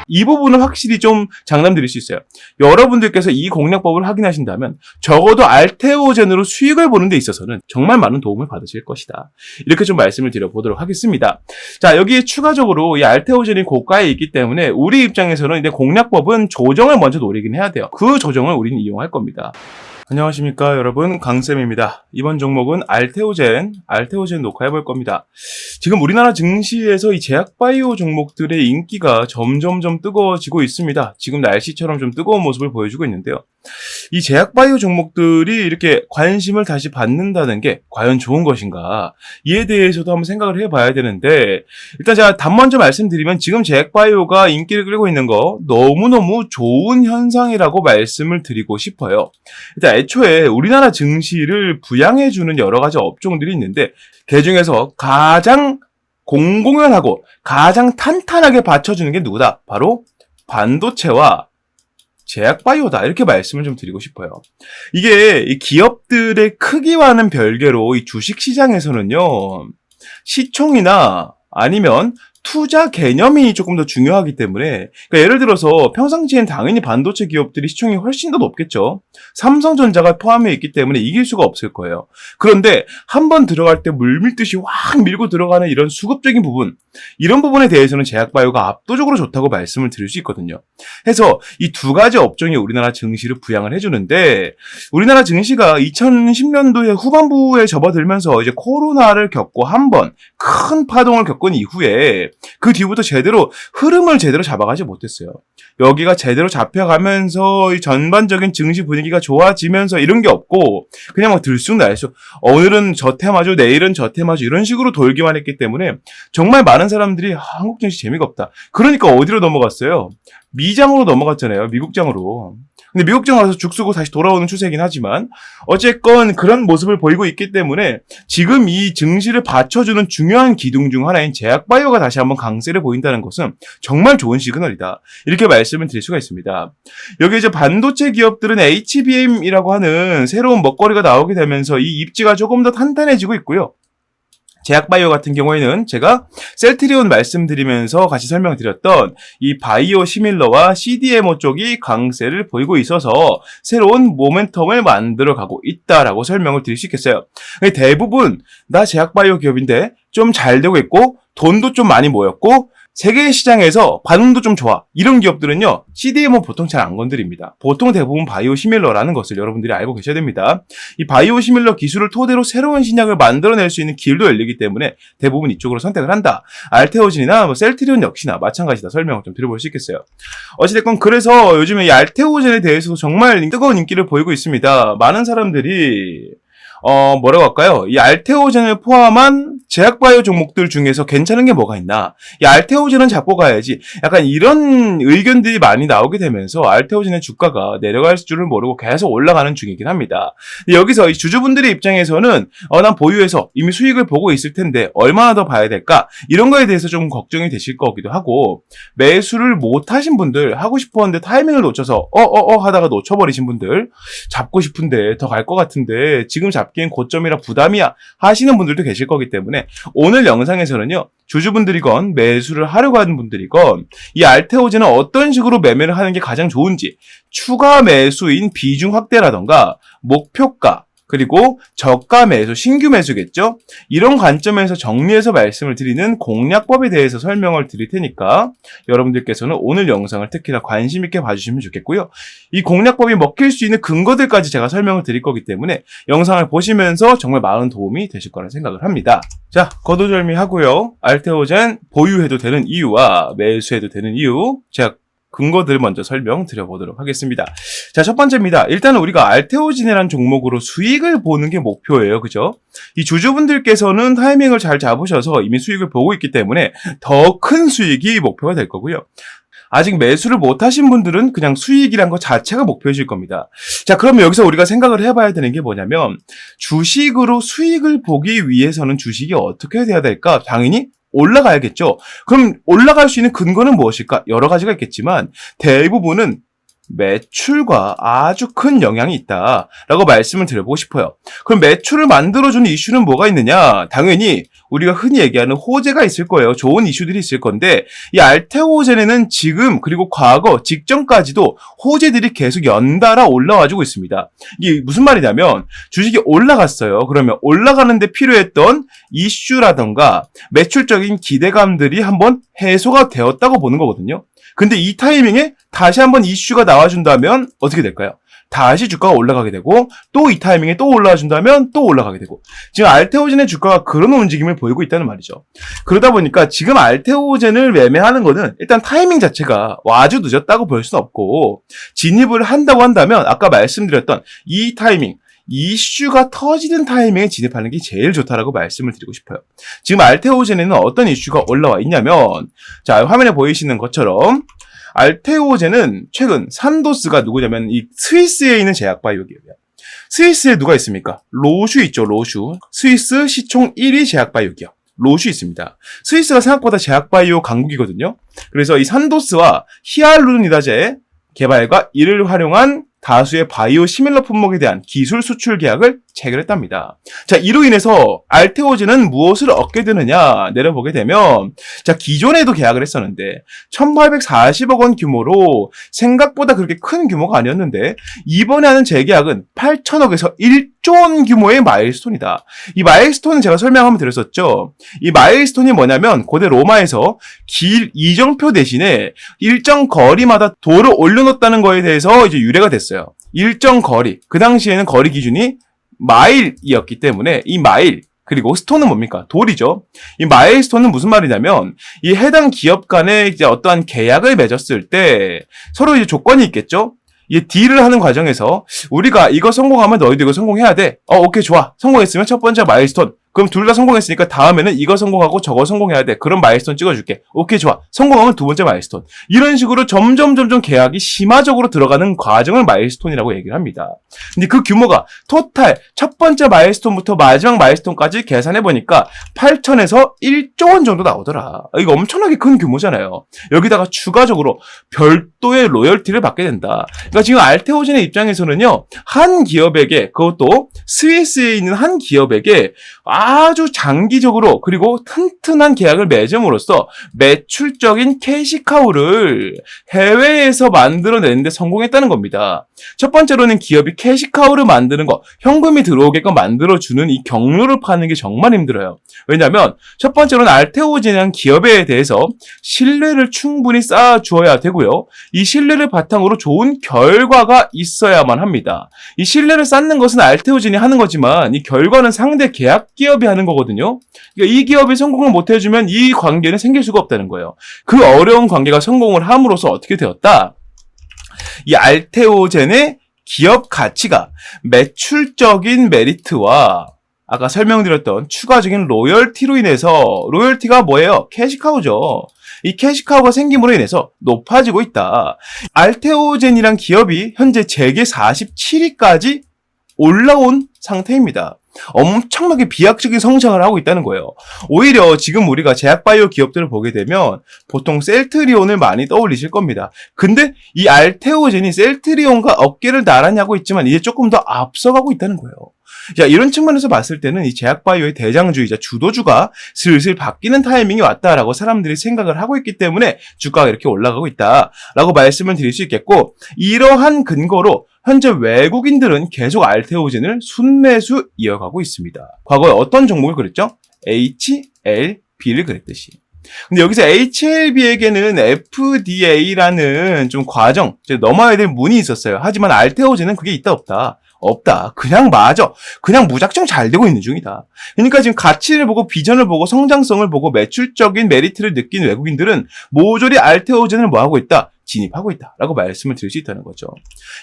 이 부분은 확실히 좀 장담드릴 수 있어요. 여러분들께서 이 공략법을 확인하신다면 적어도 알테오젠으로 수익을 보는 데 있어서는 정말 많은 도움을 받으실 것이다. 이렇게 좀 말씀을 드려보도록 하겠습니다. 자, 여기에 추가적으로 이 알테오젠이 고가에 있기 때문에 우리 입장에서는 이제 공략법은 조정을 먼저 노리긴 해야 돼요. 그 조정을 우리는 이용할 겁니다. 안녕하십니까 여러분, 강쌤입니다. 이번 종목은 알테오젠 녹화해볼 겁니다. 지금 우리나라 증시에서 이 제약바이오 종목들의 인기가 점점점 뜨거워지고 있습니다. 지금 날씨처럼 좀 뜨거운 모습을 보여주고 있는데요. 이 제약바이오 종목들이 이렇게 관심을 다시 받는다는 게 과연 좋은 것인가, 이에 대해서도 한번 생각을 해봐야 되는데, 일단 제가 먼저 말씀드리면 지금 제약바이오가 인기를 끌고 있는 거 너무너무 좋은 현상이라고 말씀을 드리고 싶어요. 일단 애초에 우리나라 증시를 부양해주는 여러 가지 업종들이 있는데, 그 중에서 가장 공공연하고 가장 탄탄하게 받쳐주는 게 누구다? 바로 반도체와 제약바이오다, 이렇게 말씀을 좀 드리고 싶어요. 이게 이 기업들의 크기와는 별개로 이 주식시장에서는요, 시총이나 아니면 투자 개념이 조금 더 중요하기 때문에, 그러니까 예를 들어서 평상시엔 당연히 반도체 기업들이 시총이 훨씬 더 높겠죠. 삼성전자가 포함해 있기 때문에 이길 수가 없을 거예요. 그런데 한번 들어갈 때 물밀듯이 확 밀고 들어가는 이런 수급적인 부분, 이런 부분에 대해서는 제약바이오가 압도적으로 좋다고 말씀을 드릴 수 있거든요. 해서 이 두 가지 업종이 우리나라 증시를 부양을 해주는데, 우리나라 증시가 2010년도에 후반부에 접어들면서 이제 코로나를 겪고 한번 큰 파동을 겪은 이후에 그 뒤부터 흐름을 제대로 잡아가지 못했어요. 여기가 제대로 잡혀가면서 이 전반적인 증시 분위기가 좋아지면서 이런 게 없고, 그냥 막 들쑥날쑥 오늘은 저 테마주, 내일은 저 테마주, 이런 식으로 돌기만 했기 때문에 정말 많은 사람들이 한국 증시 재미가 없다, 그러니까 어디로 넘어갔어요? 미장으로 넘어갔잖아요. 미국장으로. 근데 미국장 와서 죽 쓰고 다시 돌아오는 추세이긴 하지만 어쨌건 그런 모습을 보이고 있기 때문에 지금 이 증시를 받쳐주는 중요한 기둥 중 하나인 제약바이오가 다시 한번 강세를 보인다는 것은 정말 좋은 시그널이다, 이렇게 말씀을 드릴 수가 있습니다. 여기 이제 반도체 기업들은 HBM이라고 하는 새로운 먹거리가 나오게 되면서 이 입지가 조금 더 탄탄해지고 있고요. 제약바이오 같은 경우에는 제가 셀트리온 말씀드리면서 같이 설명드렸던 이 바이오 시밀러와 CDMO 쪽이 강세를 보이고 있어서 새로운 모멘텀을 만들어가고 있다라고 설명을 드릴 수 있겠어요. 대부분 나 제약바이오 기업인데 좀 잘 되고 있고 돈도 좀 많이 모였고 세계 시장에서 반응도 좀 좋아, 이런 기업들은요 CDMO 보통 잘 안 건드립니다. 보통 대부분 바이오 시밀러라는 것을 여러분들이 알고 계셔야 됩니다. 이 바이오 시밀러 기술을 토대로 새로운 신약을 만들어낼 수 있는 길도 열리기 때문에 대부분 이쪽으로 선택을 한다. 알테오젠이나 셀트리온 역시나 마찬가지다, 설명을 좀 드려볼 수 있겠어요. 어찌됐건 그래서 요즘에 이 알테오젠에 대해서도 정말 뜨거운 인기를 보이고 있습니다. 많은 사람들이 뭐라고 할까요? 이 알테오젠을 포함한 제약바이오 종목들 중에서 괜찮은 게 뭐가 있나? 이 알테오젠은 잡고 가야지. 약간 이런 의견들이 많이 나오게 되면서 알테오젠의 주가가 내려갈 줄을 모르고 계속 올라가는 중이긴 합니다. 여기서 이 주주분들의 입장에서는 난 보유해서 이미 수익을 보고 있을 텐데 얼마나 더 봐야 될까? 이런 거에 대해서 좀 걱정이 되실 거기도 하고, 매수를 못 하신 분들, 하고 싶었는데 타이밍을 놓쳐서 하다가 놓쳐버리신 분들, 잡고 싶은데 더 갈 것 같은데 지금 잡기엔 고점이라 부담이야 하시는 분들도 계실 거기 때문에 오늘 영상에서는요, 주주분들이건 매수를 하려고 하는 분들이건 이 알테오젠은 어떤 식으로 매매를 하는 게 가장 좋은지, 추가 매수인 비중 확대라던가 목표가, 그리고 저가 매수, 신규 매수겠죠? 이런 관점에서 정리해서 말씀을 드리는 공략법에 대해서 설명을 드릴 테니까 여러분들께서는 오늘 영상을 특히나 관심 있게 봐주시면 좋겠고요. 이 공략법이 먹힐 수 있는 근거들까지 제가 설명을 드릴 거기 때문에 영상을 보시면서 정말 많은 도움이 되실 거라 생각을 합니다. 자, 거두절미하고요. 알테오젠 보유해도 되는 이유와 매수해도 되는 이유, 제가 근거들을 먼저 설명드려보도록 하겠습니다. 자, 첫 번째입니다. 일단은 우리가 알테오젠이라는 종목으로 수익을 보는 게 목표예요. 그죠? 이 주주분들께서는 타이밍을 잘 잡으셔서 이미 수익을 보고 있기 때문에 더 큰 수익이 목표가 될 거고요. 아직 매수를 못 하신 분들은 그냥 수익이란 것 자체가 목표이실 겁니다. 자, 그러면 여기서 우리가 생각을 해봐야 되는 게 뭐냐면, 주식으로 수익을 보기 위해서는 주식이 어떻게 돼야 될까? 당연히 올라가야겠죠. 그럼 올라갈 수 있는 근거는 무엇일까? 여러 가지가 있겠지만 대부분은 매출과 아주 큰 영향이 있다라고 말씀을 드려보고 싶어요. 그럼 매출을 만들어주는 이슈는 뭐가 있느냐? 당연히 우리가 흔히 얘기하는 호재가 있을 거예요. 좋은 이슈들이 있을 건데 이 알테오젠에는 지금 그리고 과거 직전까지도 호재들이 계속 연달아 올라와주고 있습니다. 이게 무슨 말이냐면 주식이 올라갔어요. 그러면 올라가는데 필요했던 이슈라던가 매출적인 기대감들이 한번 해소가 되었다고 보는 거거든요. 근데 이 타이밍에 다시 한번 이슈가 나와준다면 어떻게 될까요? 다시 주가가 올라가게 되고 또 이 타이밍에 또 올라와준다면 또 올라가게 되고 지금 알테오젠의 주가가 그런 움직임을 보이고 있다는 말이죠. 그러다 보니까 지금 알테오젠을 매매하는 거는 일단 타이밍 자체가 아주 늦었다고 볼 수는 없고 진입을 한다고 한다면 아까 말씀드렸던 이 타이밍 이슈가 터지는 타이밍에 진입하는 게 제일 좋다라고 말씀을 드리고 싶어요. 지금 알테오젠에는 어떤 이슈가 올라와 있냐면 자 화면에 보이시는 것처럼 알테오젠은 최근 산도스가 누구냐면 이 스위스에 있는 제약바이오 기업이에요. 스위스에 누가 있습니까? 로슈 있죠, 로슈. 스위스 시총 1위 제약바이오 기업. 로슈 있습니다. 스위스가 생각보다 제약바이오 강국이거든요. 그래서 이 산도스와 히알루론이다제 개발과 이를 활용한 다수의 바이오 시밀러 품목에 대한 기술 수출 계약을 체결했답니다. 자, 이로 인해서 알테오젠은 무엇을 얻게 되느냐 내려보게 되면 자, 기존에도 계약을 했었는데 1,840억 원 규모로 생각보다 그렇게 큰 규모가 아니었는데 이번에 하는 재계약은 8천억에서 1조 원 규모의 마일스톤이다. 이 마일스톤은 제가 설명 한번 드렸었죠. 이 마일스톤이 뭐냐면 고대 로마에서 길 이정표 대신에 일정 거리마다 돌을 올려놓았다는 거에 대해서 이제 유래가 됐어요. 일정 거리, 그 당시에는 거리 기준이 마일이었기 때문에 이 마일 그리고 스톤은 뭡니까? 돌이죠. 이 마일스톤은 무슨 말이냐면 이 해당 기업 간에 이제 어떠한 계약을 맺었을 때 서로 이제 조건이 있겠죠. 이 딜을 하는 과정에서 우리가 이거 성공하면 너희도 이거 성공해야 돼. 오케이 좋아. 성공했으면 첫 번째 마일스톤. 그럼 둘 다 성공했으니까 다음에는 이거 성공하고 저거 성공해야 돼. 그럼 마일스톤 찍어줄게. 오케이 좋아. 성공하면 두 번째 마일스톤. 이런 식으로 점점 계약이 심화적으로 들어가는 과정을 마일스톤이라고 얘기를 합니다. 근데 그 규모가 토탈 첫 번째 마일스톤부터 마지막 마일스톤까지 계산해보니까 8천에서 1조 원 정도 나오더라. 이거 엄청나게 큰 규모잖아요. 여기다가 추가적으로 별도의 로열티를 받게 된다. 그러니까 지금 알테오젠의 입장에서는요. 한 기업에게 그것도 스위스에 있는 한 기업에게 아주 장기적으로 그리고 튼튼한 계약을 맺음으로써 매출적인 캐시카우를 해외에서 만들어내는데 성공했다는 겁니다. 첫 번째로는 기업이 캐시카우를 만드는 거, 현금이 들어오게끔 만들어주는 이 경로를 파는 게 정말 힘들어요. 왜냐하면 첫 번째로는 알테오젠이라는 기업에 대해서 신뢰를 충분히 쌓아주어야 되고요. 이 신뢰를 바탕으로 좋은 결과가 있어야만 합니다. 이 신뢰를 쌓는 것은 알테오젠이 하는 거지만 이 결과는 상대 계약 기업이 하는 거거든요. 그러니까 이 기업이 성공을 못 해주면 이 관계는 생길 수가 없다는 거예요. 그 어려운 관계가 성공을 함으로써 어떻게 되었다? 이 알테오젠의 기업 가치가 매출적인 메리트와 아까 설명드렸던 추가적인 로열티로 인해서 로열티가 뭐예요? 캐시카우죠. 이 캐시카우가 생김으로 인해서 높아지고 있다. 알테오젠이란 기업이 현재 재계 47위까지 올라온 상태입니다. 엄청나게 비약적인 성장을 하고 있다는 거예요. 오히려 지금 우리가 제약바이오 기업들을 보게 되면 보통 셀트리온을 많이 떠올리실 겁니다. 근데 이 알테오젠이 셀트리온과 어깨를 나란히 하고 있지만 이제 조금 더 앞서가고 있다는 거예요. 자, 이런 측면에서 봤을 때는 이 제약바이오의 대장주이자 주도주가 슬슬 바뀌는 타이밍이 왔다라고 사람들이 생각을 하고 있기 때문에 주가가 이렇게 올라가고 있다라고 말씀을 드릴 수 있겠고, 이러한 근거로 현재 외국인들은 계속 알테오젠을 순매수 이어가고 있습니다. 과거에 어떤 종목을 그랬죠? HLB를 그랬듯이. 근데 여기서 HLB에게는 FDA라는 좀 과정, 넘어야 될 문이 있었어요. 하지만 알테오젠은 그게 있다 없다. 없다. 그냥 맞아. 그냥 무작정 잘 되고 있는 중이다. 그러니까 지금 가치를 보고 비전을 보고 성장성을 보고 매출적인 메리트를 느낀 외국인들은 모조리 알테오젠을 뭐하고 있다? 진입하고 있다. 라고 말씀을 드릴 수 있다는 거죠.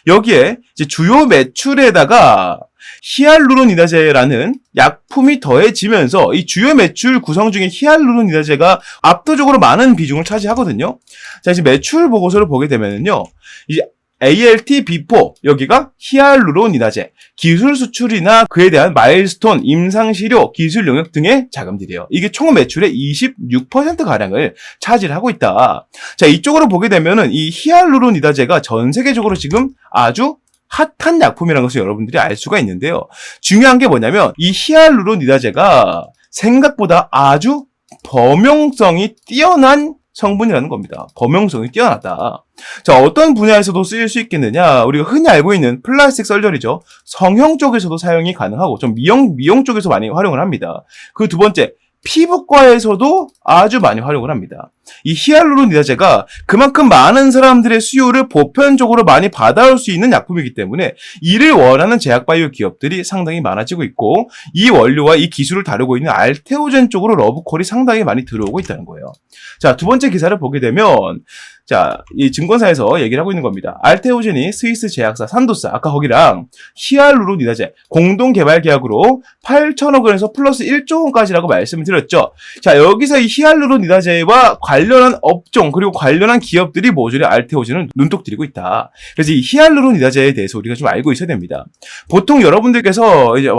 여기에 이제 주요 매출에다가 히알루론이다제라는 약품이 더해지면서 이 주요 매출 구성 중에 히알루론이다제가 압도적으로 많은 비중을 차지하거든요. 자, 이제 매출 보고서를 보게 되면은요. 이제 ALT-B4 여기가 히알루론이다제 기술 수출이나 그에 대한 마일스톤, 임상시료, 기술 영역 등의 자금들이에요. 이게 총 매출의 26%가량을 차지하고 있다. 자, 이쪽으로 보게 되면은 이 히알루론이다제가 전 세계적으로 지금 아주 핫한 약품이라는 것을 여러분들이 알 수가 있는데요. 중요한 게 뭐냐면 이 히알루론이다제가 생각보다 아주 범용성이 뛰어난 성분이라는 겁니다. 범용성이 뛰어나다. 자, 어떤 분야에서도 쓰일 수 있겠느냐? 우리가 흔히 알고 있는 플라스틱 설저리죠. 성형 쪽에서도 사용이 가능하고 좀 미용 쪽에서 많이 활용을 합니다. 그 두 번째, 피부과에서도 아주 많이 활용을 합니다. 이 히알루론니다제가 그만큼 많은 사람들의 수요를 보편적으로 많이 받아올 수 있는 약품이기 때문에 이를 원하는 제약바이오 기업들이 상당히 많아지고 있고, 이 원료와 이 기술을 다루고 있는 알테오젠 쪽으로 러브콜이 상당히 많이 들어오고 있다는 거예요. 자, 두 번째 기사를 보게 되면, 자, 이 증권사에서 얘기를 하고 있는 겁니다. 알테오젠이 스위스 제약사 산도스, 아까 거기랑 히알루론니다제 공동 개발 계약으로 8천억 원에서 플러스 1조 원까지라고 말씀을 드렸죠. 자, 여기서 이 히알루론니다제와 관련한 업종 그리고 관련한 기업들이 모조리 알테오젠을 눈독 들이고 있다. 그래서 이 히알루론니다제에 대해서 우리가 좀 알고 있어야 됩니다. 보통 여러분들께서 이제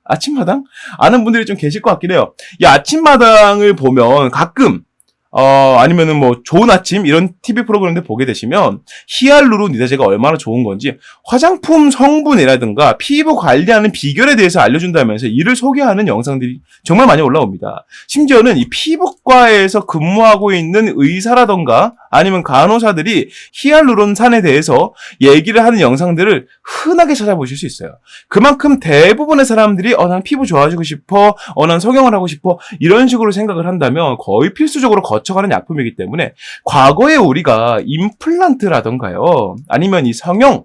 아침마당 아는 분들이 좀 계실 것 같긴 해요. 이 아침마당을 보면 가끔 아니면은 뭐 좋은 아침 이런 TV 프로그램들 보게 되시면 히알루론니다제가 얼마나 좋은 건지 화장품 성분이라든가 피부 관리하는 비결에 대해서 알려준다면서 이를 소개하는 영상들이 정말 많이 올라옵니다. 심지어는 이 피부과에서 근무하고 있는 의사라던가 아니면 간호사들이 히알루론산에 대해서 얘기를 하는 영상들을 흔하게 찾아보실 수 있어요. 그만큼 대부분의 사람들이 난 피부 좋아지고 싶어, 난 성형을 하고 싶어 이런 식으로 생각을 한다면 거의 필수적으로 거쳐가는 약품이기 때문에 과거에 우리가 임플란트라던가요 아니면 이 성형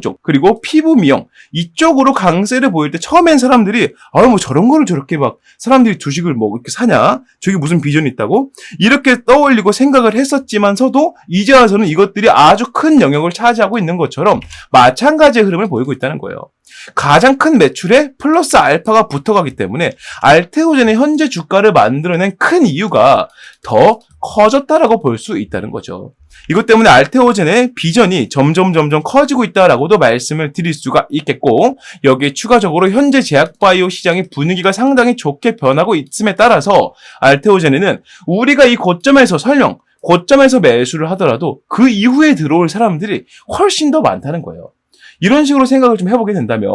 쪽 그리고 피부 미용 이쪽으로 강세를 보일 때 처음엔 사람들이 뭐 저런 거를 저렇게 막 사람들이 주식을 뭐 이렇게 사냐, 저게 무슨 비전이 있다고 이렇게 떠올리고 생각을 했었지만서도 이제 와서는 이것들이 아주 큰 영역을 차지하고 있는 것처럼 마찬가지의 흐름을 보이고 있다는 거예요. 가장 큰 매출에 플러스 알파가 붙어가기 때문에 알테오젠의 현재 주가를 만들어낸 큰 이유가 더 커졌다라고 볼 수 있다는 거죠. 이것 때문에 알테오젠의 비전이 점점 커지고 있다라고도 말씀을 드릴 수가 있겠고, 여기에 추가적으로 현재 제약바이오 시장의 분위기가 상당히 좋게 변하고 있음에 따라서 알테오젠에는 우리가 이 고점에서 고점에서 매수를 하더라도 그 이후에 들어올 사람들이 훨씬 더 많다는 거예요. 이런 식으로 생각을 좀 해보게 된다면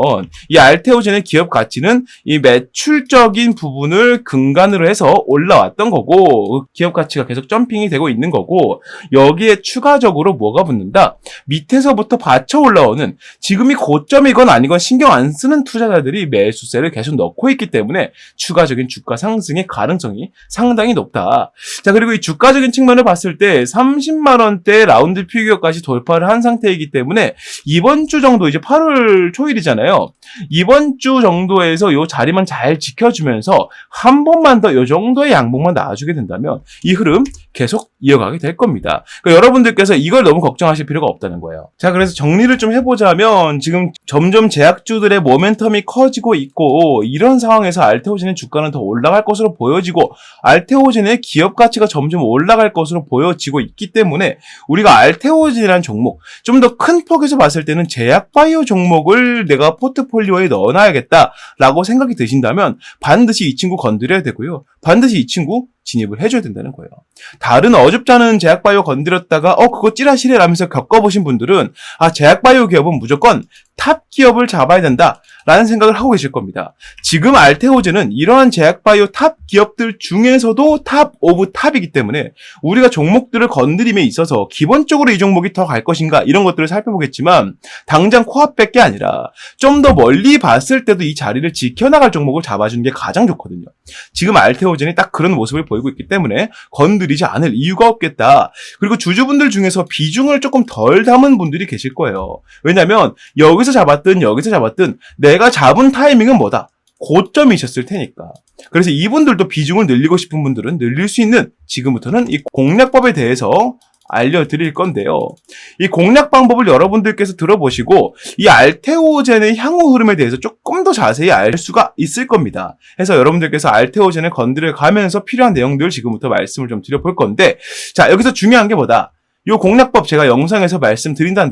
이 알테오젠의 기업 가치는 이 매출적인 부분을 근간으로 해서 올라왔던 거고 기업 가치가 계속 점핑이 되고 있는 거고, 여기에 추가적으로 뭐가 붙는다? 밑에서부터 받쳐 올라오는 지금이 고점이건 아니건 신경 안 쓰는 투자자들이 매수세를 계속 넣고 있기 때문에 추가적인 주가 상승의 가능성이 상당히 높다. 자, 그리고 이 주가적인 측면을 봤을 때 30만 원대 라운드 피규어까지 돌파를 한 상태이기 때문에 이번 주 정도 이제 8월 초일이잖아요. 이번 주 정도에서 이 자리만 잘 지켜주면서 한 번만 더 이 정도의 양봉만 나와주게 된다면 이 흐름 계속 이어가게 될 겁니다. 그러니까 여러분들께서 이걸 너무 걱정하실 필요가 없다는 거예요. 자, 그래서 정리를 좀 해보자면 지금 점점 제약주들의 모멘텀이 커지고 있고, 이런 상황에서 알테오젠의 주가는 더 올라갈 것으로 보여지고 알테오젠의 기업 가치가 점점 올라갈 것으로 보여지고 있기 때문에 우리가 알테오젠이라는 종목, 좀 더 큰 폭에서 봤을 때는 제약바이오 종목을 내가 포트폴리오에 넣어놔야겠다라고 생각이 드신다면 반드시 이 친구 건드려야 되고요. 반드시 이 친구 진입을 해줘야 된다는 거예요. 다른 어줍지 않은 제약바이오 건드렸다가 그거 찌라시래 라면서 겪어보신 분들은 제약바이오 기업은 무조건 탑 기업을 잡아야 된다 라는 생각을 하고 계실 겁니다. 지금 알테오젠은 이러한 제약바이오 탑 기업들 중에서도 탑 오브 탑이기 때문에 우리가 종목들을 건드림에 있어서 기본적으로 이 종목이 더 갈 것인가 이런 것들을 살펴보겠지만, 당장 코앞밖에 아니라 좀 더 멀리 봤을 때도 이 자리를 지켜나갈 종목을 잡아주는 게 가장 좋거든요. 지금 알테오젠이 딱 그런 모습을 보이고 있기 때문에 건드리지 않을 이유가 없겠다. 그리고 주주분들 중에서 비중을 조금 덜 담은 분들이 계실 거예요. 왜냐면 여기서 잡았든 내가 잡은 타이밍은 뭐다? 고점이 있었을 테니까. 그래서 이분들도 비중을 늘리고 싶은 분들은 늘릴 수 있는 지금부터는 이 공략법에 대해서 알려드릴 건데요. 이 공략 방법을 여러분들께서 들어보시고 이 알테오젠의 향후 흐름에 대해서 조금 더 자세히 알 수가 있을 겁니다. 해서 여러분들께서 알테오젠을 건드려 가면서 필요한 내용들을 지금부터 말씀을 좀 드려볼 건데, 자, 여기서 중요한 게 뭐다? 이 공략법 제가 영상에서 말씀드린다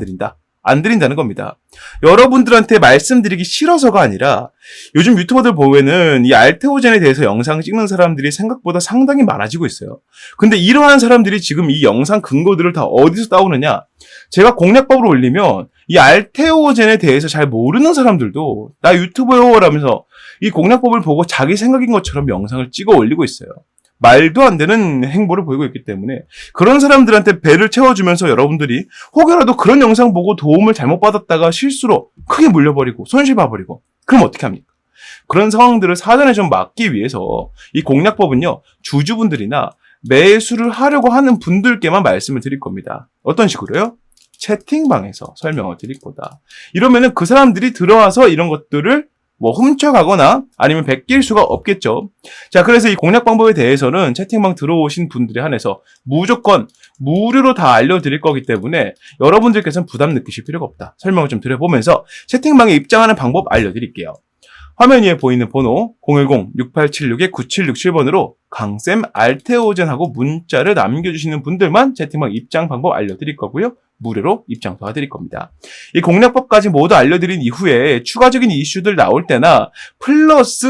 안 드린다는 겁니다. 여러분들한테 말씀드리기 싫어서가 아니라 요즘 유튜버들 보면은 이 알테오젠에 대해서 영상 찍는 사람들이 생각보다 상당히 많아지고 있어요. 근데 이러한 사람들이 지금 이 영상 근거들을 다 어디서 따오느냐? 제가 공략법을 올리면 이 알테오젠에 대해서 잘 모르는 사람들도 나 유튜버요 라면서 이 공략법을 보고 자기 생각인 것처럼 영상을 찍어 올리고 있어요. 말도 안 되는 행보를 보이고 있기 때문에 그런 사람들한테 배를 채워주면서 여러분들이 혹여라도 그런 영상 보고 도움을 잘못 받았다가 실수로 크게 물려버리고 손실 봐버리고 그럼 어떻게 합니까? 그런 상황들을 사전에 좀 막기 위해서 이 공략법은요, 주주분들이나 매수를 하려고 하는 분들께만 말씀을 드릴 겁니다. 어떤 식으로요? 채팅방에서 설명을 드릴 거다. 이러면은 그 사람들이 들어와서 이런 것들을 훔쳐가거나 아니면 베낄 수가 없겠죠. 자, 그래서 이 공략 방법에 대해서는 채팅방 들어오신 분들에 한해서 무조건 무료로 다 알려드릴 거기 때문에 여러분들께서는 부담 느끼실 필요가 없다. 설명을 좀 드려보면서 채팅방에 입장하는 방법 알려드릴게요. 화면 위에 보이는 번호 010-6876-9767번으로 강쌤 알테오젠하고 문자를 남겨주시는 분들만 채팅방 입장 방법 알려드릴 거고요. 무료로 입장 도와드릴 겁니다. 이 공략법까지 모두 알려드린 이후에 추가적인 이슈들 나올 때나 플러스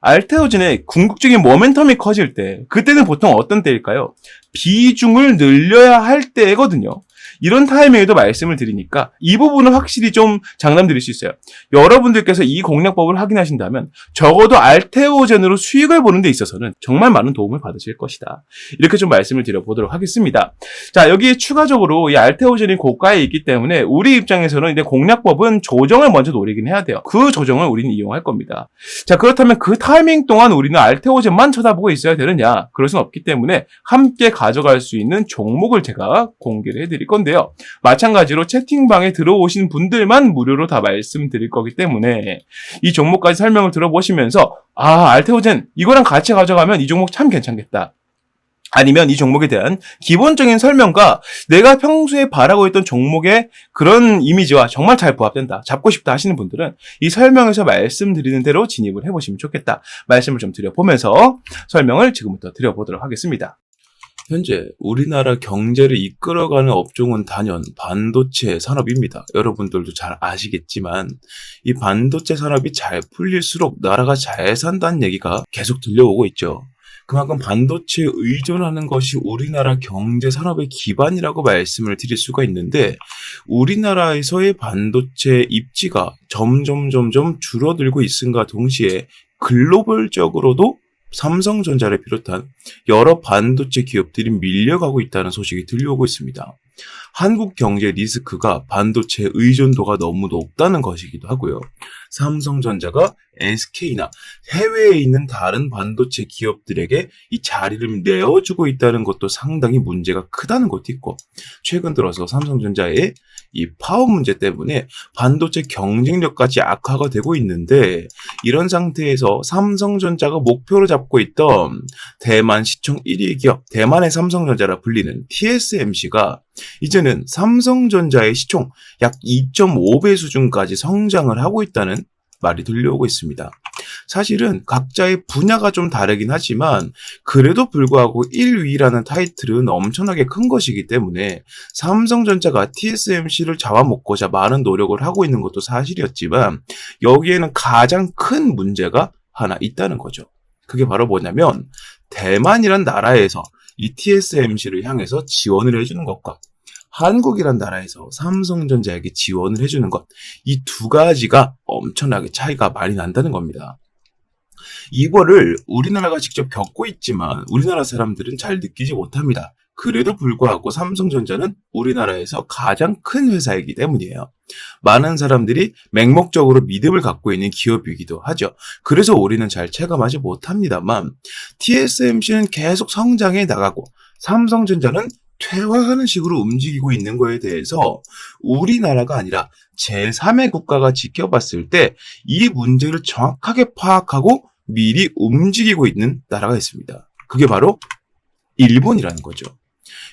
알테오젠의 궁극적인 모멘텀이 커질 때, 그때는 보통 어떤 때일까요? 비중을 늘려야 할 때거든요. 이런 타이밍에도 말씀을 드리니까 이 부분은 확실히 좀 장담드릴 수 있어요. 여러분들께서 이 공략법을 확인하신다면 적어도 알테오젠으로 수익을 보는 데 있어서는 정말 많은 도움을 받으실 것이다. 이렇게 좀 말씀을 드려보도록 하겠습니다. 자, 여기에 추가적으로 이 알테오젠이 고가에 있기 때문에 우리 입장에서는 이제 공략법은 조정을 먼저 노리긴 해야 돼요. 그 조정을 우리는 이용할 겁니다. 자, 그렇다면 그 타이밍 동안 우리는 알테오젠만 쳐다보고 있어야 되느냐? 그럴 수는 없기 때문에 함께 가져갈 수 있는 종목을 제가 공개를 해드릴 건데요. 마찬가지로 채팅방에 들어오신 분들만 무료로 다 말씀드릴 거기 때문에 이 종목까지 설명을 들어보시면서 알테오젠 이거랑 같이 가져가면 이 종목 참 괜찮겠다. 아니면 이 종목에 대한 기본적인 설명과 내가 평소에 바라고 있던 종목의 그런 이미지와 정말 잘 부합된다, 잡고 싶다 하시는 분들은 이 설명에서 말씀드리는 대로 진입을 해보시면 좋겠다. 말씀을 좀 드려보면서 설명을 지금부터 드려보도록 하겠습니다. 현재 우리나라 경제를 이끌어가는 업종은 단연 반도체 산업입니다. 여러분들도 잘 아시겠지만 이 반도체 산업이 잘 풀릴수록 나라가 잘 산다는 얘기가 계속 들려오고 있죠. 그만큼 반도체에 의존하는 것이 우리나라 경제 산업의 기반이라고 말씀을 드릴 수가 있는데, 우리나라에서의 반도체 입지가 점점 줄어들고 있음과 동시에 글로벌적으로도 삼성전자를 비롯한 여러 반도체 기업들이 밀려가고 있다는 소식이 들려오고 있습니다. 한국 경제 리스크가 반도체 의존도가 너무 높다는 것이기도 하고요. 삼성전자가 SK나 해외에 있는 다른 반도체 기업들에게 이 자리를 내어주고 있다는 것도 상당히 문제가 크다는 것도 있고, 최근 들어서 삼성전자의 이 파워 문제 때문에 반도체 경쟁력까지 악화가 되고 있는데, 이런 상태에서 삼성전자가 목표로 잡고 있던 대만 시총 1위 기업, 대만의 삼성전자라 불리는 TSMC가 이제는 삼성전자의 시총 약 2.5배 수준까지 성장을 하고 있다는 말이 들려오고 있습니다. 사실은 각자의 분야가 좀 다르긴 하지만 그래도 불구하고 1위라는 타이틀은 엄청나게 큰 것이기 때문에 삼성전자가 TSMC를 잡아먹고자 많은 노력을 하고 있는 것도 사실이었지만, 여기에는 가장 큰 문제가 하나 있다는 거죠. 그게 바로 뭐냐면, 대만이란 나라에서 이 TSMC를 향해서 지원을 해주는 것과 한국이란 나라에서 삼성전자에게 지원을 해주는 것, 이 두 가지가 엄청나게 차이가 많이 난다는 겁니다. 이거를 우리나라가 직접 겪고 있지만 우리나라 사람들은 잘 느끼지 못합니다. 그래도 불구하고 삼성전자는 우리나라에서 가장 큰 회사이기 때문이에요. 많은 사람들이 맹목적으로 믿음을 갖고 있는 기업이기도 하죠. 그래서 우리는 잘 체감하지 못합니다만, TSMC는 계속 성장해 나가고 삼성전자는 퇴화하는 식으로 움직이고 있는 거에 대해서 우리나라가 아니라 제3의 국가가 지켜봤을 때 이 문제를 정확하게 파악하고 미리 움직이고 있는 나라가 있습니다. 그게 바로 일본이라는 거죠.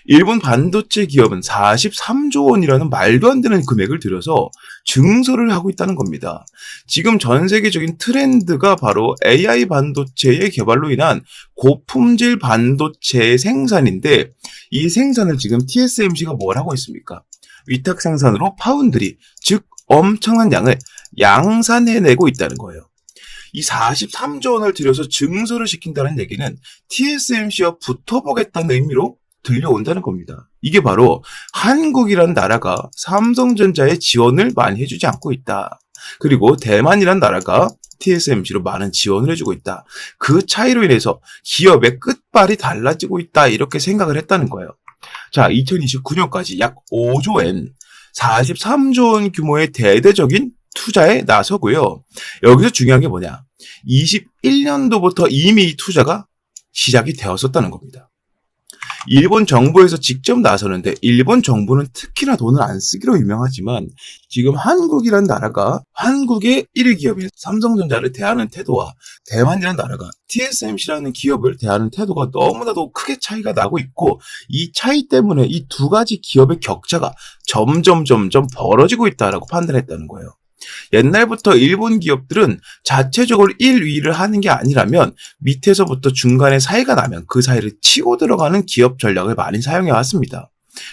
일본 반도체 기업은 43조 원이라는 말도 안 되는 금액을 들여서 증설을 하고 있다는 겁니다. 지금 전 세계적인 트렌드가 바로 AI 반도체의 개발로 인한 고품질 반도체 생산인데, 이 생산을 지금 TSMC가 뭘 하고 있습니까? 위탁 생산으로 파운드리, 즉 엄청난 양을 양산해내고 있다는 거예요. 이 43조 원을 들여서 증설을 시킨다는 얘기는 TSMC와 붙어보겠다는 의미로 들려온다는 겁니다. 이게 바로 한국이란 나라가 삼성전자에 지원을 많이 해주지 않고 있다. 그리고 대만이란 나라가 TSMC로 많은 지원을 해주고 있다. 그 차이로 인해서 기업의 끝발이 달라지고 있다. 이렇게 생각을 했다는 거예요. 자, 2029년까지 약 5조 엔, 43조 원 규모의 대대적인 투자에 나서고요. 여기서 중요한 게 뭐냐? 21년도부터 이미 이 투자가 시작이 되었었다는 겁니다. 일본 정부에서 직접 나서는데 일본 정부는 특히나 돈을 안 쓰기로 유명하지만 지금 한국이라는 나라가 한국의 1위 기업인 삼성전자를 대하는 태도와 대만이라는 나라가 TSMC라는 기업을 대하는 태도가 너무나도 크게 차이가 나고 있고 이 차이 때문에 이 두 가지 기업의 격차가 점점 벌어지고 있다라고 판단했다는 거예요. 옛날부터 일본 기업들은 자체적으로 1위를 하는 게 아니라면 밑에서부터 중간에 사이가 나면 그 사이를 치고 들어가는 기업 전략을 많이 사용해 왔습니다.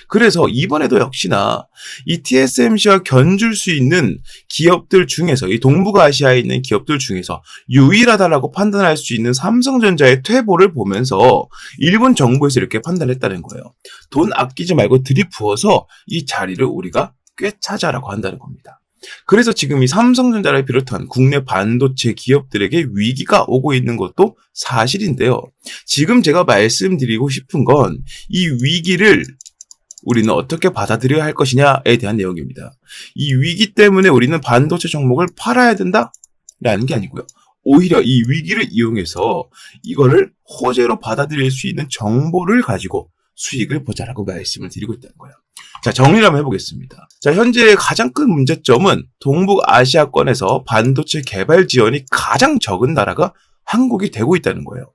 그래서 이번에도 역시나 이 TSMC와 견줄 수 있는 기업들 중에서 이 동북아시아에 있는 기업들 중에서 유일하다라고 판단할 수 있는 삼성전자의 퇴보를 보면서 일본 정부에서 이렇게 판단했다는 거예요. 돈 아끼지 말고 들이부어서 이 자리를 우리가 꿰차자라고 한다는 겁니다. 그래서 지금 이 삼성전자를 비롯한 국내 반도체 기업들에게 위기가 오고 있는 것도 사실인데요. 지금 제가 말씀드리고 싶은 건 이 위기를 우리는 어떻게 받아들여야 할 것이냐에 대한 내용입니다. 이 위기 때문에 우리는 반도체 종목을 팔아야 된다라는 게 아니고요. 오히려 이 위기를 이용해서 이거를 호재로 받아들일 수 있는 정보를 가지고 수익을 보자라고 말씀을 드리고 있다는 거예요. 자, 정리를 한번 해보겠습니다. 자, 현재 가장 큰 문제점은 동북아시아권에서 반도체 개발 지원이 가장 적은 나라가 한국이 되고 있다는 거예요.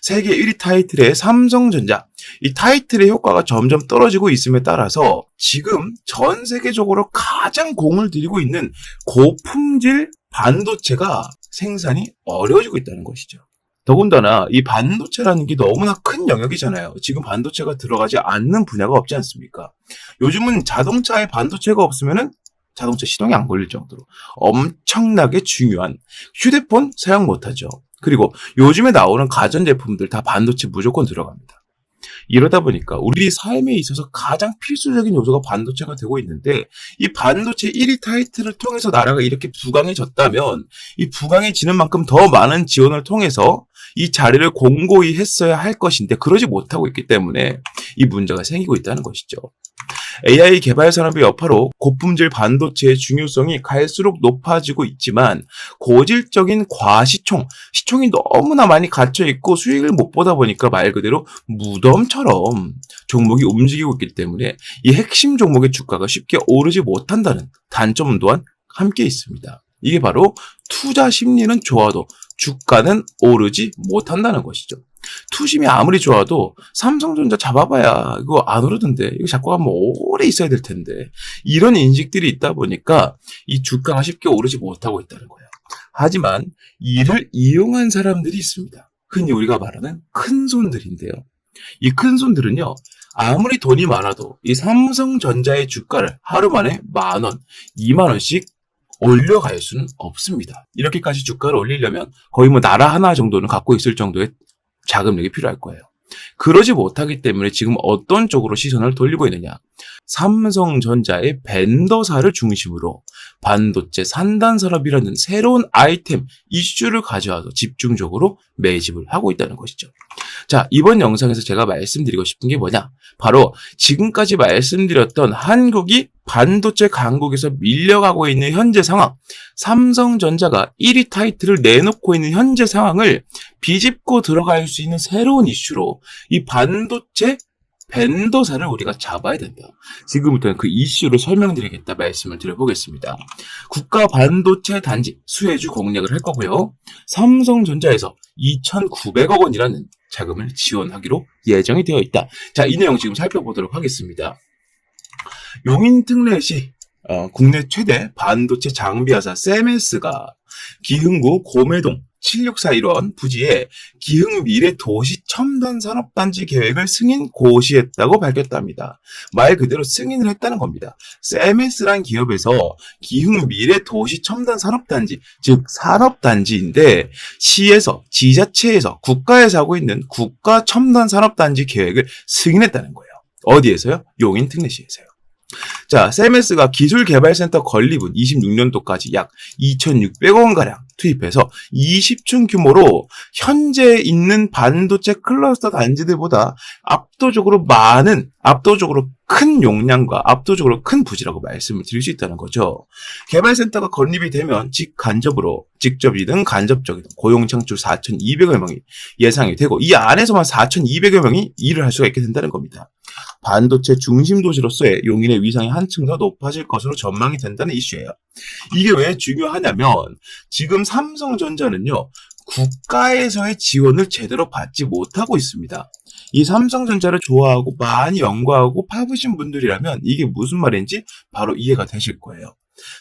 세계 1위 타이틀의 삼성전자, 이 타이틀의 효과가 점점 떨어지고 있음에 따라서 지금 전 세계적으로 가장 공을 들이고 있는 고품질 반도체가 생산이 어려워지고 있다는 것이죠. 더군다나 이 반도체라는 게 너무나 큰 영역이잖아요. 지금 반도체가 들어가지 않는 분야가 없지 않습니까? 요즘은 자동차에 반도체가 없으면은 자동차 시동이 안 걸릴 정도로 엄청나게 중요한 휴대폰 사용 못하죠. 그리고 요즘에 나오는 가전제품들 다 반도체 무조건 들어갑니다. 이러다 보니까 우리 삶에 있어서 가장 필수적인 요소가 반도체가 되고 있는데 이 반도체 1위 타이틀을 통해서 나라가 이렇게 부강해졌다면 이 부강해지는 만큼 더 많은 지원을 통해서 이 자리를 공고히 했어야 할 것인데 그러지 못하고 있기 때문에 이 문제가 생기고 있다는 것이죠. AI 개발 산업의 여파로 고품질 반도체의 중요성이 갈수록 높아지고 있지만 고질적인 과시총, 시총이 너무나 많이 갇혀있고 수익을 못 보다 보니까 말 그대로 무덤처럼 종목이 움직이고 있기 때문에 이 핵심 종목의 주가가 쉽게 오르지 못한다는 단점 또한 함께 있습니다. 이게 바로 투자 심리는 좋아도 주가는 오르지 못한다는 것이죠. 투심이 아무리 좋아도 삼성전자 잡아봐야 이거 안 오르던데 이거 잡고 가면 오래 있어야 될 텐데 이런 인식들이 있다 보니까 이 주가가 쉽게 오르지 못하고 있다는 거예요. 하지만 이를 이용한 사람들이 있습니다. 흔히 우리가 말하는 큰손들인데요. 이 큰손들은요. 아무리 돈이 많아도 이 삼성전자의 주가를 하루 만에 10,000원, 20,000원씩 올려갈 수는 없습니다. 이렇게까지 주가를 올리려면 거의 뭐 나라 하나 정도는 갖고 있을 정도의 자금력이 필요할 거예요. 그러지 못하기 때문에 지금 어떤 쪽으로 시선을 돌리고 있느냐. 삼성전자의 벤더사를 중심으로 반도체 산단 산업이라는 새로운 아이템, 이슈를 가져와서 집중적으로 매집을 하고 있다는 것이죠. 자, 이번 영상에서 제가 말씀드리고 싶은 게 뭐냐? 바로 지금까지 말씀드렸던 한국이 반도체 강국에서 밀려가고 있는 현재 상황, 삼성전자가 1위 타이틀을 내놓고 있는 현재 상황을 비집고 들어갈 수 있는 새로운 이슈로 이 반도체 벤더사를 우리가 잡아야 된다. 지금부터는 그 이슈를 설명드리겠다 말씀을 드려보겠습니다. 국가 반도체 단지 수혜주 공략을 할 거고요. 삼성전자에서 2,900억 원이라는 자금을 지원하기로 예정이 되어 있다. 자, 이 내용 지금 살펴보도록 하겠습니다. 용인특례시 국내 최대 반도체 장비회사 셈에스가 기흥구 고매동 7641원 부지에 기흥 미래 도시 첨단 산업단지 계획을 승인 고시했다고 밝혔답니다. 말 그대로 승인을 했다는 겁니다. 셈에스란 기업에서 기흥 미래 도시 첨단 산업단지, 즉 산업단지인데 시에서, 지자체에서, 국가에서 하고 있는 국가 첨단 산업단지 계획을 승인했다는 거예요. 어디에서요? 용인특례시에서요. 자, 세메스가 기술개발센터 건립은 26년도까지 약 2,600억 원가량 투입해서 20층 규모로 현재 있는 반도체 클러스터 단지들보다 압도적으로 큰 용량과 압도적으로 큰 부지라고 말씀을 드릴 수 있다는 거죠. 개발센터가 건립이 되면 직접이든 간접적이든 고용 창출 4,200여 명이 예상이 되고 이 안에서만 4,200여 명이 일을 할 수가 있게 된다는 겁니다. 반도체 중심 도시로서의 용인의 위상이 한층 더 높아질 것으로 전망이 된다는 이슈예요. 이게 왜 중요하냐면 지금 삼성전자는요, 국가에서의 지원을 제대로 받지 못하고 있습니다. 이 삼성전자를 좋아하고 많이 연구하고 파보신 분들이라면 이게 무슨 말인지 바로 이해가 되실 거예요.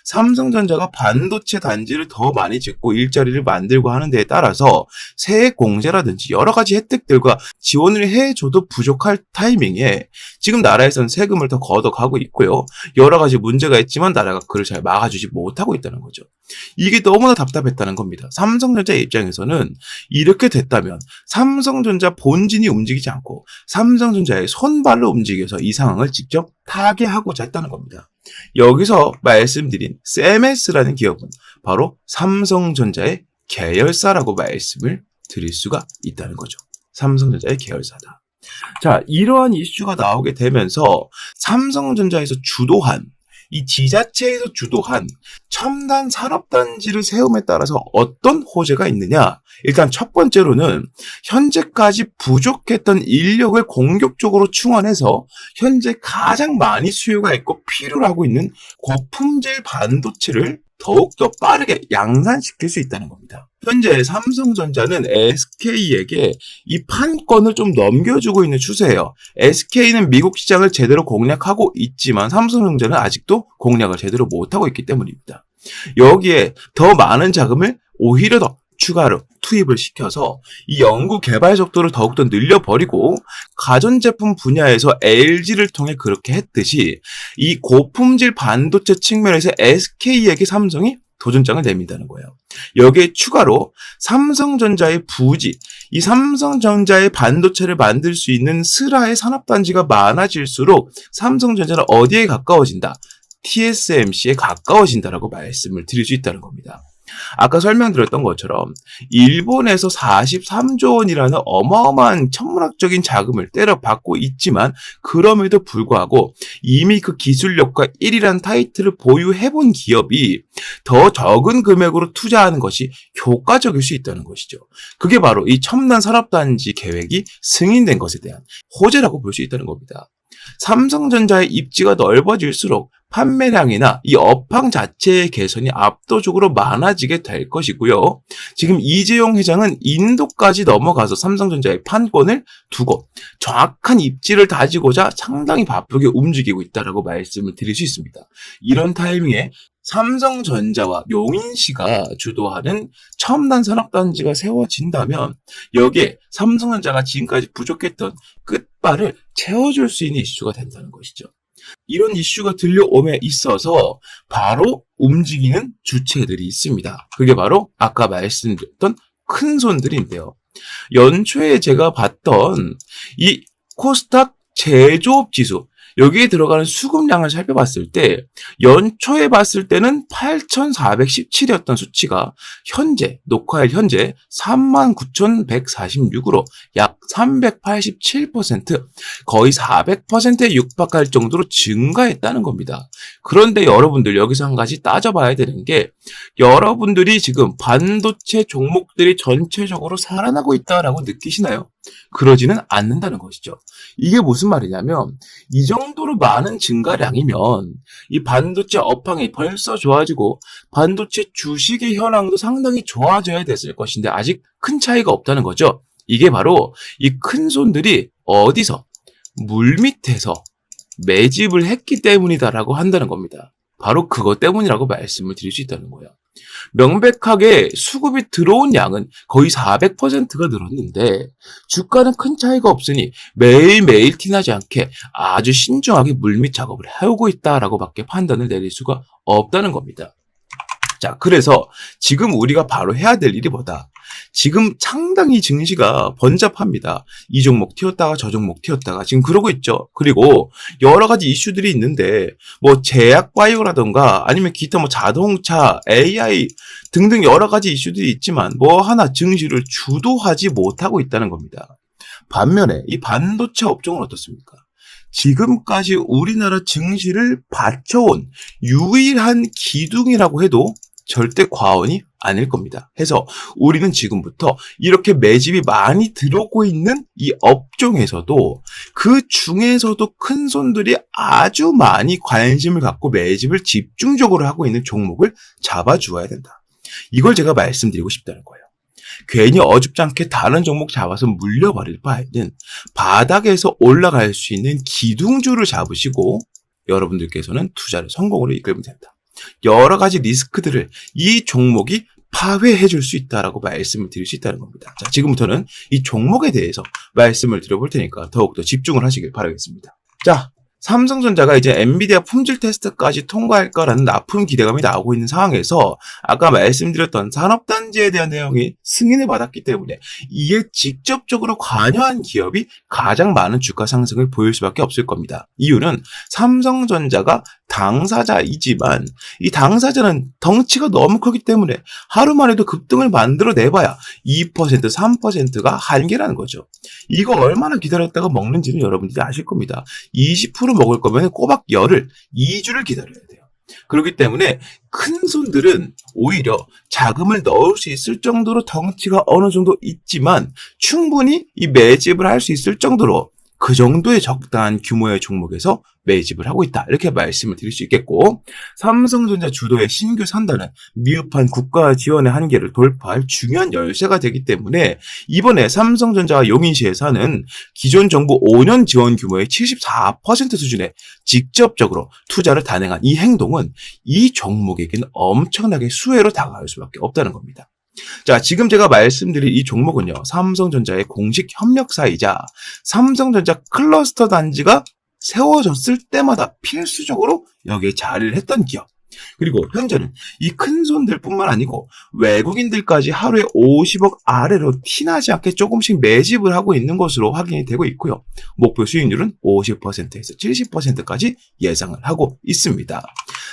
삼성전자가 반도체 단지를 더 많이 짓고 일자리를 만들고 하는 데에 따라서 세액 공제라든지 여러 가지 혜택들과 지원을 해줘도 부족할 타이밍에 지금 나라에서는 세금을 더 걷어가고 있고요. 여러 가지 문제가 있지만 나라가 그를 잘 막아주지 못하고 있다는 거죠. 이게 너무나 답답했다는 겁니다. 삼성전자 입장에서는 이렇게 됐다면 삼성전자 본진이 움직이지 않고 삼성전자의 손발로 움직여서 이 상황을 직접 타개하고자 했다는 겁니다. 여기서 말씀드린 세메스라는 기업은 바로 삼성전자의 계열사라고 말씀을 드릴 수가 있다는 거죠. 삼성전자의 계열사다. 자, 이러한 이슈가 나오게 되면서 삼성전자에서 주도한 이 지자체에서 주도한 첨단 산업단지를 세움에 따라서 어떤 호재가 있느냐? 일단 첫 번째로는 현재까지 부족했던 인력을 공격적으로 충원해서 현재 가장 많이 수요가 있고 필요로 하고 있는 고품질 반도체를 더욱더 빠르게 양산시킬 수 있다는 겁니다. 현재 삼성전자는 SK에게 이 판권을 좀 넘겨주고 있는 추세예요. SK는 미국 시장을 제대로 공략하고 있지만 삼성전자는 아직도 공략을 제대로 못하고 있기 때문입니다. 여기에 더 많은 자금을 오히려 더 추가로 투입을 시켜서 이 연구 개발 속도를 더욱더 늘려버리고 가전제품 분야에서 LG를 통해 그렇게 했듯이 이 고품질 반도체 측면에서 SK에게 삼성이 도전장을 내민다는 거예요. 여기에 추가로 삼성전자의 부지, 이 삼성전자의 반도체를 만들 수 있는 스라의 산업단지가 많아질수록 삼성전자는 어디에 가까워진다? TSMC에 가까워진다라고 말씀을 드릴 수 있다는 겁니다. 아까 설명드렸던 것처럼 일본에서 43조 원이라는 어마어마한 천문학적인 자금을 때려받고 있지만 그럼에도 불구하고 이미 그 기술력과 1위라는 타이틀을 보유해본 기업이 더 적은 금액으로 투자하는 것이 효과적일 수 있다는 것이죠. 그게 바로 이 첨단 산업단지 계획이 승인된 것에 대한 호재라고 볼 수 있다는 겁니다. 삼성전자의 입지가 넓어질수록 판매량이나 이 업황 자체의 개선이 압도적으로 많아지게 될 것이고요. 지금 이재용 회장은 인도까지 넘어가서 삼성전자의 판권을 두고 정확한 입지를 다지고자 상당히 바쁘게 움직이고 있다라고 말씀을 드릴 수 있습니다. 이런 타이밍에 삼성전자와 용인시가 주도하는 첨단 산업단지가 세워진다면 여기에 삼성전자가 지금까지 부족했던 끝발을 채워줄 수 있는 이슈가 된다는 것이죠. 이런 이슈가 들려옴에 있어서 바로 움직이는 주체들이 있습니다. 그게 바로 아까 말씀드렸던 큰 손들인데요. 연초에 제가 봤던 이 코스닥 제조업 지수, 여기에 들어가는 수급량을 살펴봤을 때 연초에 봤을 때는 8,417이었던 수치가 녹화일 현재 39,146으로 약 387%, 거의 400%에 육박할 정도로 증가했다는 겁니다. 그런데 여러분들 여기서 한 가지 따져봐야 되는 게 여러분들이 지금 반도체 종목들이 전체적으로 살아나고 있다라고 느끼시나요? 그러지는 않는다는 것이죠. 이게 무슨 말이냐면 이 정도로 많은 증가량이면 이 반도체 업황이 벌써 좋아지고 반도체 주식의 현황도 상당히 좋아져야 됐을 것인데 아직 큰 차이가 없다는 거죠. 이게 바로 이 큰 손들이 어디서 물밑에서 매집을 했기 때문이다라고 한다는 겁니다. 바로 그것 때문이라고 말씀을 드릴 수 있다는 거예요. 명백하게 수급이 들어온 양은 거의 400%가 늘었는데 주가는 큰 차이가 없으니 매일매일 티나지 않게 아주 신중하게 물밑 작업을 해오고 있다라고 밖에 판단을 내릴 수가 없다는 겁니다. 자, 그래서 지금 우리가 바로 해야 될 일이 뭐다? 지금 상당히 증시가 번잡합니다. 이 종목 튀었다가 저 종목 튀었다가 지금 그러고 있죠. 그리고 여러 가지 이슈들이 있는데 뭐 제약 바이오라던가 아니면 기타 뭐 자동차, AI 등등 여러 가지 이슈들이 있지만 뭐 하나 증시를 주도하지 못하고 있다는 겁니다. 반면에 이 반도체 업종은 어떻습니까? 지금까지 우리나라 증시를 받쳐온 유일한 기둥이라고 해도 절대 과언이 아닐 겁니다. 해서 우리는 지금부터 이렇게 매집이 많이 들어오고 있는 이 업종에서도 그 중에서도 큰 손들이 아주 많이 관심을 갖고 매집을 집중적으로 하고 있는 종목을 잡아주어야 된다. 이걸 제가 말씀드리고 싶다는 거예요. 괜히 어줍지 않게 다른 종목 잡아서 물려버릴 바에는 바닥에서 올라갈 수 있는 기둥주를 잡으시고 여러분들께서는 투자를 성공으로 이끌면 된다. 여러 가지 리스크들을 이 종목이 파회해 줄 수 있다라고 말씀을 드릴 수 있다는 겁니다. 자, 지금부터는 이 종목에 대해서 말씀을 드려볼 테니까 더욱더 집중을 하시길 바라겠습니다. 자, 삼성전자가 이제 엔비디아 품질 테스트까지 통과할 거라는 납품 기대감이 나오고 있는 상황에서 아까 말씀드렸던 산업단지에 대한 내용이 승인을 받았기 때문에 이에 직접적으로 관여한 기업이 가장 많은 주가 상승을 보일 수밖에 없을 겁니다. 이유는 삼성전자가 당사자이지만 이 당사자는 덩치가 너무 크기 때문에 하루만 해도 급등을 만들어내봐야 2%, 3%가 한계라는 거죠. 이거 얼마나 기다렸다가 먹는지는 여러분들이 아실 겁니다. 20% 먹을 거면 꼬박 열흘, 2주를 기다려야 돼요. 그렇기 때문에 큰 손들은 오히려 자금을 넣을 수 있을 정도로 덩치가 어느 정도 있지만 충분히 이 매집을 할 수 있을 정도로 그 정도의 적당한 규모의 종목에서 매집을 하고 있다. 이렇게 말씀을 드릴 수 있겠고, 삼성전자 주도의 신규 산단은 미흡한 국가 지원의 한계를 돌파할 중요한 열쇠가 되기 때문에 이번에 삼성전자와 용인시에서는 기존 정부 5년 지원 규모의 74% 수준에 직접적으로 투자를 단행한 이 행동은 이 종목에게는 엄청나게 수혜로 다가갈 수밖에 없다는 겁니다. 자, 지금 제가 말씀드린 이 종목은요, 삼성전자의 공식 협력사이자 삼성전자 클러스터 단지가 세워졌을 때마다 필수적으로 여기에 자리를 했던 기업. 그리고 현재는 이 큰 손들뿐만 아니고 외국인들까지 하루에 50억 아래로 티나지 않게 조금씩 매집을 하고 있는 것으로 확인이 되고 있고요. 목표 수익률은 50%에서 70%까지 예상을 하고 있습니다.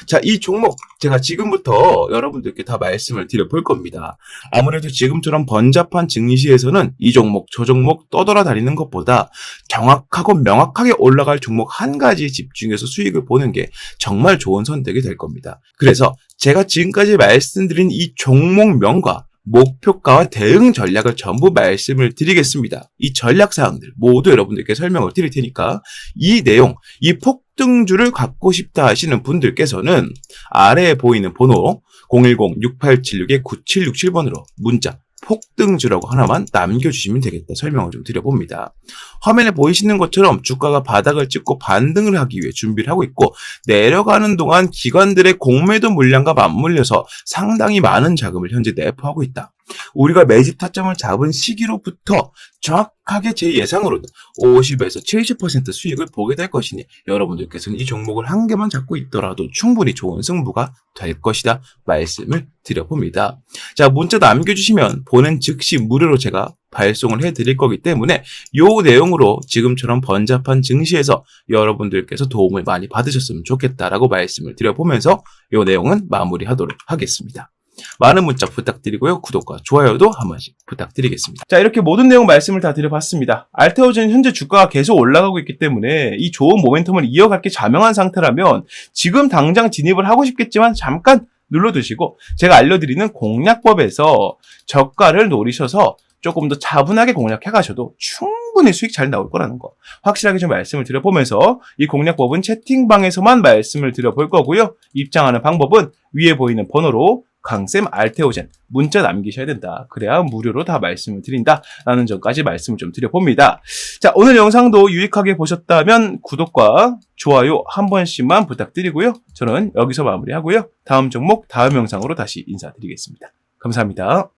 자, 이 종목 제가 지금부터 여러분들께 다 말씀을 드려볼 겁니다. 아무래도 지금처럼 번잡한 증시에서는 이 종목, 저 종목 떠돌아다니는 것보다 정확하고 명확하게 올라갈 종목 한 가지에 집중해서 수익을 보는 게 정말 좋은 선택이 될 겁니다. 그래서 제가 지금까지 말씀드린 이 종목명과 목표가와 대응 전략을 전부 말씀을 드리겠습니다. 이 전략 사항들 모두 여러분들께 설명을 드릴 테니까 이 내용, 이 폭등주를 갖고 싶다 하시는 분들께서는 아래에 보이는 번호 010-6876-9767번으로 문자 폭등주라고 하나만 남겨주시면 되겠다 설명을 좀 드려봅니다. 화면에 보이시는 것처럼 주가가 바닥을 찍고 반등을 하기 위해 준비를 하고 있고 내려가는 동안 기관들의 공매도 물량과 맞물려서 상당히 많은 자금을 현재 내포하고 있다. 우리가 매집 타점을 잡은 시기로부터 정확하게 제 예상으로는 50에서 70% 수익을 보게 될 것이니 여러분들께서는 이 종목을 한 개만 잡고 있더라도 충분히 좋은 승부가 될 것이다 말씀을 드려봅니다. 자, 문자 남겨주시면 보낸 즉시 무료로 제가 발송을 해드릴 거기 때문에 이 내용으로 지금처럼 번잡한 증시에서 여러분들께서 도움을 많이 받으셨으면 좋겠다라고 말씀을 드려보면서 이 내용은 마무리하도록 하겠습니다. 많은 문자 부탁드리고요. 구독과 좋아요도 한 번씩 부탁드리겠습니다. 자, 이렇게 모든 내용 말씀을 다 드려봤습니다. 알테오젠 현재 주가가 계속 올라가고 있기 때문에 이 좋은 모멘텀을 이어갈 게 자명한 상태라면 지금 당장 진입을 하고 싶겠지만 잠깐 눌러두시고 제가 알려드리는 공략법에서 저가를 노리셔서 조금 더 차분하게 공략해 가셔도 충분히 수익 잘 나올 거라는 거 확실하게 좀 말씀을 드려보면서 이 공략법은 채팅방에서만 말씀을 드려볼 거고요. 입장하는 방법은 위에 보이는 번호로 강쌤 알테오젠 문자 남기셔야 된다. 그래야 무료로 다 말씀을 드린다라는 점까지 말씀을 좀 드려봅니다. 자, 오늘 영상도 유익하게 보셨다면 구독과 좋아요 한 번씩만 부탁드리고요. 저는 여기서 마무리하고요. 다음 종목 다음 영상으로 다시 인사드리겠습니다. 감사합니다.